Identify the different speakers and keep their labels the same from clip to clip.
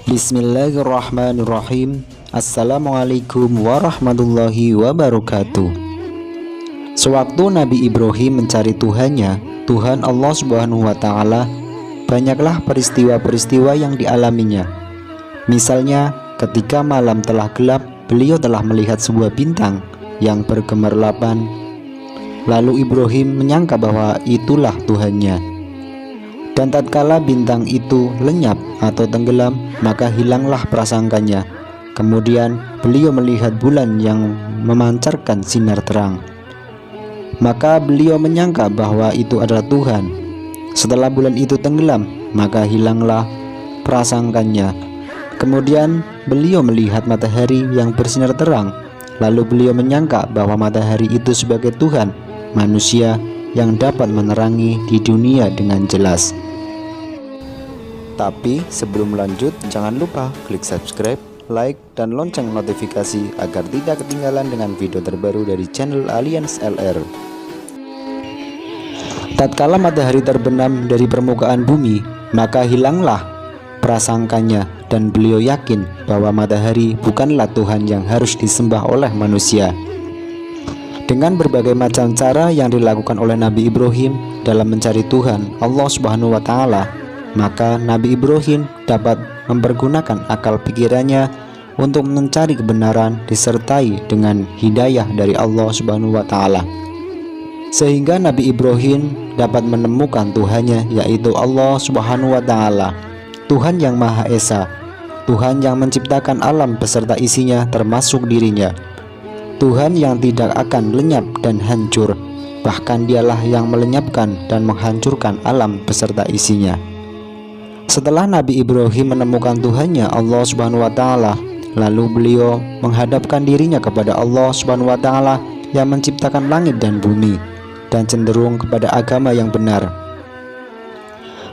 Speaker 1: Bismillahirrahmanirrahim. Assalamualaikum warahmatullahi wabarakatuh. Sewaktu Nabi Ibrahim mencari Tuhannya, Tuhan Allah Subhanahu wa Ta'ala, banyaklah peristiwa-peristiwa yang dialaminya. Misalnya, ketika malam telah gelap, beliau telah melihat sebuah bintang yang bergemerlapan. Lalu Ibrahim menyangka bahwa itulah Tuhannya. Dan tatkala bintang itu lenyap atau tenggelam, maka hilanglah prasangkanya. Kemudian beliau melihat bulan yang memancarkan sinar terang. Maka beliau menyangka bahwa itu adalah Tuhan. Setelah bulan itu tenggelam, maka hilanglah prasangkanya. Kemudian beliau melihat matahari yang bersinar terang. Lalu beliau menyangka bahwa matahari itu sebagai Tuhan manusia yang dapat menerangi di dunia dengan jelas. Tapi sebelum lanjut, jangan lupa klik subscribe, like, dan lonceng notifikasi agar tidak ketinggalan dengan video terbaru dari channel Alliance LR. Tatkala matahari terbenam dari permukaan bumi, maka hilanglah prasangkanya dan beliau yakin bahwa matahari bukanlah Tuhan yang harus disembah oleh manusia. Dengan berbagai macam cara yang dilakukan oleh Nabi Ibrahim dalam mencari Tuhan Allah Subhanahu wa Ta'ala, maka Nabi Ibrahim dapat mempergunakan akal pikirannya untuk mencari kebenaran disertai dengan hidayah dari Allah Subhanahu wa Ta'ala, sehingga Nabi Ibrahim dapat menemukan Tuhannya, yaitu Allah Subhanahu wa Ta'ala, Tuhan yang Maha Esa, Tuhan yang menciptakan alam beserta isinya termasuk dirinya, Tuhan yang tidak akan lenyap dan hancur, bahkan dialah yang melenyapkan dan menghancurkan alam beserta isinya. Setelah Nabi Ibrahim menemukan Tuhannya Allah Subhanahu wa Ta'ala, lalu beliau menghadapkan dirinya kepada Allah Subhanahu wa Ta'ala yang menciptakan langit dan bumi, dan cenderung kepada agama yang benar.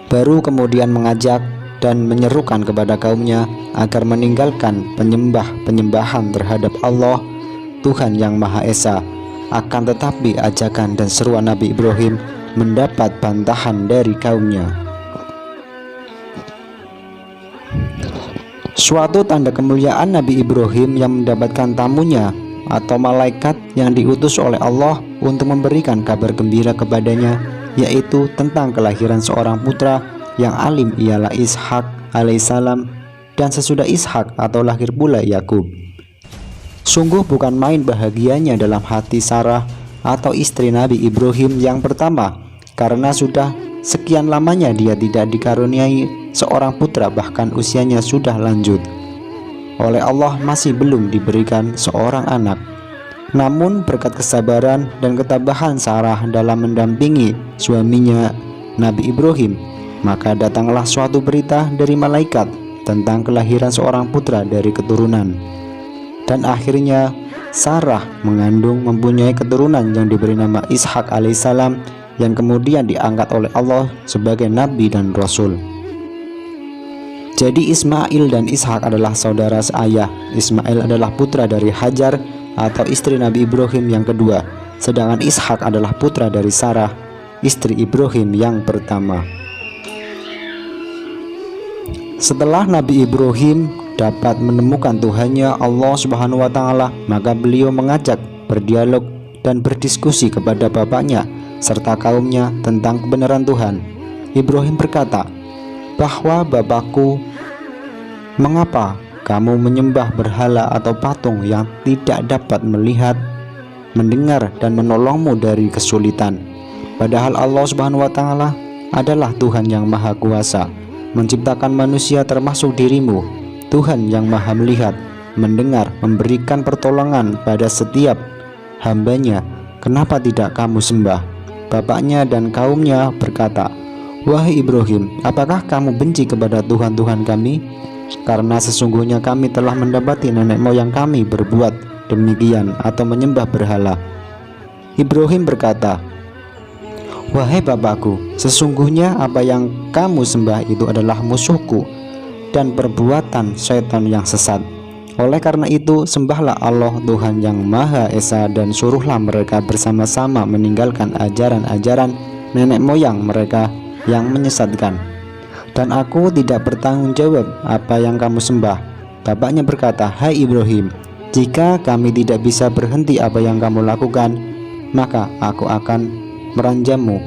Speaker 1: Baru kemudian mengajak dan menyerukan kepada kaumnya agar meninggalkan penyembahan terhadap Allah Tuhan yang Maha Esa. Akan tetapi ajakan dan seruan Nabi Ibrahim mendapat bantahan dari kaumnya. Suatu tanda kemuliaan Nabi Ibrahim yang mendapatkan tamunya atau malaikat yang diutus oleh Allah untuk memberikan kabar gembira kepadanya, yaitu tentang kelahiran seorang putra yang alim, ialah Ishak alaihissalam, dan sesudah Ishak atau lahir pula Yakub. Sungguh bukan main bahagianya dalam hati Sarah atau istri Nabi Ibrahim yang pertama, karena sudah sekian lamanya dia tidak dikaruniai seorang putra, bahkan usianya sudah lanjut. Oleh Allah masih belum diberikan seorang anak. Namun berkat kesabaran dan ketabahan Sarah dalam mendampingi suaminya Nabi Ibrahim, maka datanglah suatu berita dari malaikat tentang kelahiran seorang putra dari keturunan. Dan akhirnya Sarah mengandung mempunyai keturunan yang diberi nama Ishak alaihissalam, yang kemudian diangkat oleh Allah sebagai nabi dan rasul. Jadi Ismail dan Ishak adalah saudara seayah. Ismail adalah putra dari Hajar atau istri Nabi Ibrahim yang kedua, sedangkan Ishak adalah putra dari Sarah, istri Ibrahim yang pertama. Setelah Nabi Ibrahim dapat menemukan Tuhannya Allah Subhanahu wa Ta'ala, maka beliau mengajak berdialog dan berdiskusi kepada bapaknya serta kaumnya tentang kebenaran Tuhan. Ibrahim berkata, "Bahwa bapakku, mengapa kamu menyembah berhala atau patung yang tidak dapat melihat, mendengar, dan menolongmu dari kesulitan? Padahal Allah Subhanahu wa Ta'ala adalah Tuhan yang Maha Kuasa, menciptakan manusia termasuk dirimu, Tuhan yang Maha melihat, mendengar, memberikan pertolongan pada setiap hambanya. Kenapa tidak kamu sembah?" Bapaknya dan kaumnya berkata, "Wahai Ibrahim, apakah kamu benci kepada Tuhan-Tuhan kami? Karena sesungguhnya kami telah mendapati nenek moyang kami berbuat demikian atau menyembah berhala." Ibrahim berkata, "Wahai bapakku, sesungguhnya apa yang kamu sembah itu adalah musuhku dan perbuatan syaitan yang sesat. Oleh karena itu, sembahlah Allah Tuhan yang Maha Esa dan suruhlah mereka bersama-sama meninggalkan ajaran-ajaran nenek moyang mereka yang menyesatkan. Dan aku tidak bertanggung jawab apa yang kamu sembah. Bapaknya berkata, hai Ibrahim, jika kami tidak bisa berhenti apa yang kamu lakukan, maka aku akan meranjammu.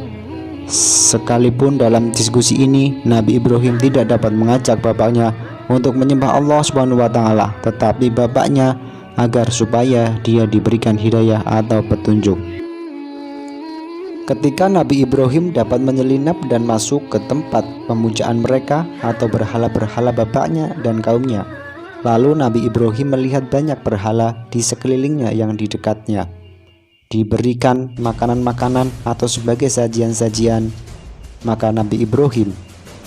Speaker 1: Sekalipun dalam diskusi ini Nabi Ibrahim tidak dapat mengajak bapaknya untuk menyembah Allah Subhanahu wa taala, tetapi bapaknya agar supaya dia diberikan hidayah atau petunjuk. Ketika Nabi Ibrahim dapat menyelinap dan masuk ke tempat pemujaan mereka atau berhala-berhala bapaknya dan kaumnya, lalu Nabi Ibrahim melihat banyak berhala di sekelilingnya yang di dekatnya diberikan makanan-makanan atau sebagai sajian-sajian, maka Nabi Ibrahim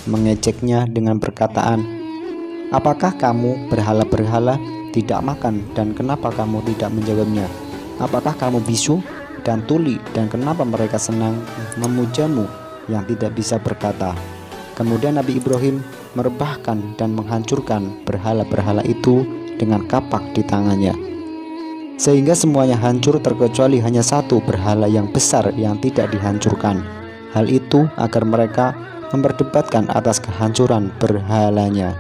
Speaker 1: mengejeknya dengan perkataan, apakah kamu berhala-berhala tidak makan dan kenapa kamu tidak menjawabnya? Apakah kamu bisu dan tuli dan kenapa mereka senang memujamu yang tidak bisa berkata? Kemudian Nabi Ibrahim merebahkan dan menghancurkan berhala-berhala itu dengan kapak di tangannya, sehingga semuanya hancur terkecuali hanya satu berhala yang besar yang tidak dihancurkan. Hal itu agar mereka memperdebatkan atas kehancuran berhalanya.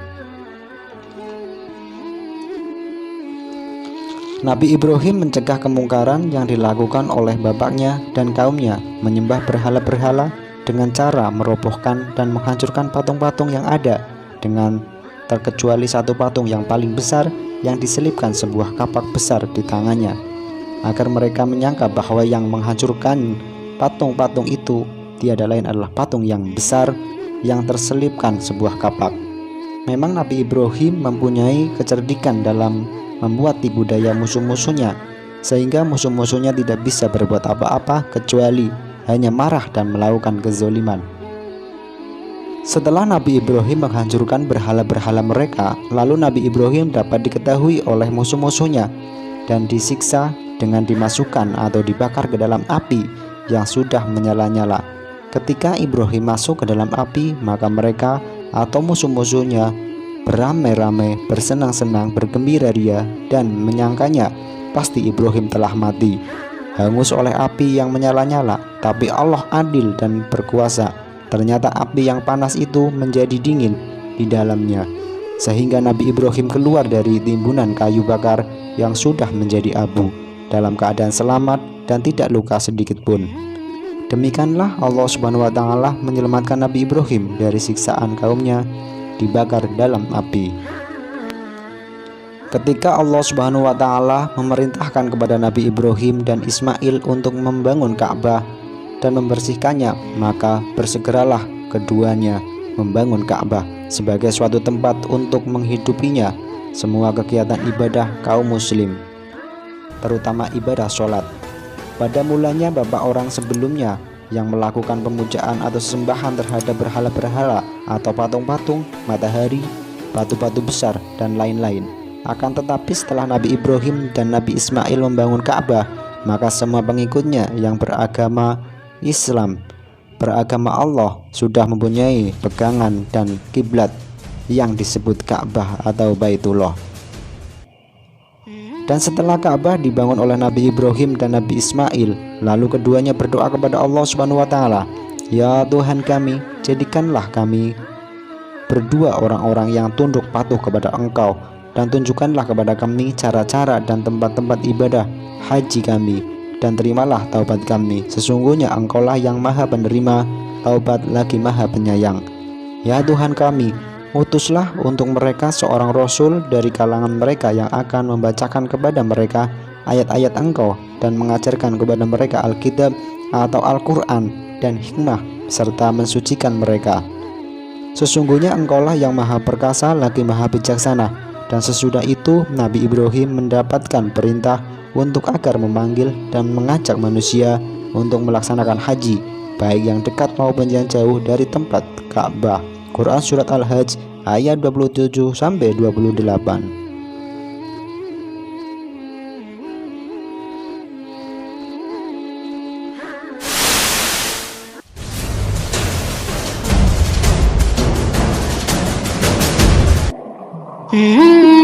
Speaker 1: Nabi Ibrahim mencegah kemungkaran yang dilakukan oleh bapaknya dan kaumnya, menyembah berhala-berhala dengan cara merobohkan dan menghancurkan patung-patung yang ada, dengan terkecuali satu patung yang paling besar yang diselipkan sebuah kapak besar di tangannya, agar mereka menyangka bahwa yang menghancurkan patung-patung itu tiada lain adalah patung yang besar yang terselipkan sebuah kapak. Memang Nabi Ibrahim mempunyai kecerdikan dalam membuat tipu daya musuh-musuhnya, sehingga musuh-musuhnya tidak bisa berbuat apa-apa kecuali hanya marah dan melakukan kezoliman. Setelah Nabi Ibrahim menghancurkan berhala-berhala mereka, lalu Nabi Ibrahim dapat diketahui oleh musuh-musuhnya dan disiksa dengan dimasukkan atau dibakar ke dalam api yang sudah menyala-nyala. Ketika Ibrahim masuk ke dalam api, maka mereka atau musuh-musuhnya beramai-ramai, bersenang-senang, bergembira ria, dan menyangkanya pasti Ibrahim telah mati, hangus oleh api yang menyala-nyala. Tapi Allah adil dan berkuasa. Ternyata api yang panas itu menjadi dingin di dalamnya, sehingga Nabi Ibrahim keluar dari timbunan kayu bakar yang sudah menjadi abu dalam keadaan selamat dan tidak luka sedikit pun. Demikianlah Allah Subhanahu wa taala menyelamatkan Nabi Ibrahim dari siksaan kaumnya dibakar dalam api. Ketika Allah Subhanahu wa taala memerintahkan kepada Nabi Ibrahim dan Ismail untuk membangun Ka'bah dan membersihkannya, maka bersegeralah keduanya membangun Ka'bah sebagai suatu tempat untuk menghidupinya semua kegiatan ibadah kaum muslim, terutama ibadah sholat. Pada mulanya bapak orang sebelumnya yang melakukan pemujaan atau sesembahan terhadap berhala-berhala atau patung-patung, matahari, batu-batu besar, dan lain-lain. Akan tetapi setelah Nabi Ibrahim dan Nabi Ismail membangun Ka'bah, maka semua pengikutnya yang beragama Islam, beragama Allah, sudah mempunyai pegangan dan kiblat yang disebut Ka'bah atau Baitullah. Dan setelah Ka'bah dibangun oleh Nabi Ibrahim dan Nabi Ismail, lalu keduanya berdoa kepada Allah Subhanahu wa taala, ya Tuhan kami, jadikanlah kami berdua orang-orang yang tunduk patuh kepada Engkau, dan tunjukkanlah kepada kami cara-cara dan tempat-tempat ibadah haji kami, dan terimalah taubat kami. Sesungguhnya Engkaulah yang maha penerima taubat lagi maha penyayang. Ya Tuhan kami, utuslah untuk mereka seorang rasul dari kalangan mereka yang akan membacakan kepada mereka ayat-ayat Engkau dan mengajarkan kepada mereka Alkitab atau Al-Quran dan hikmah serta mensucikan mereka. Sesungguhnya Engkaulah yang maha perkasa lagi maha bijaksana. Dan sesudah itu Nabi Ibrahim mendapatkan perintah untuk agar memanggil dan mengajak manusia untuk melaksanakan haji, baik yang dekat maupun yang jauh dari tempat Ka'bah. Quran Surat Al-Hajj ayat 27-28.
Speaker 2: Mm-hmm.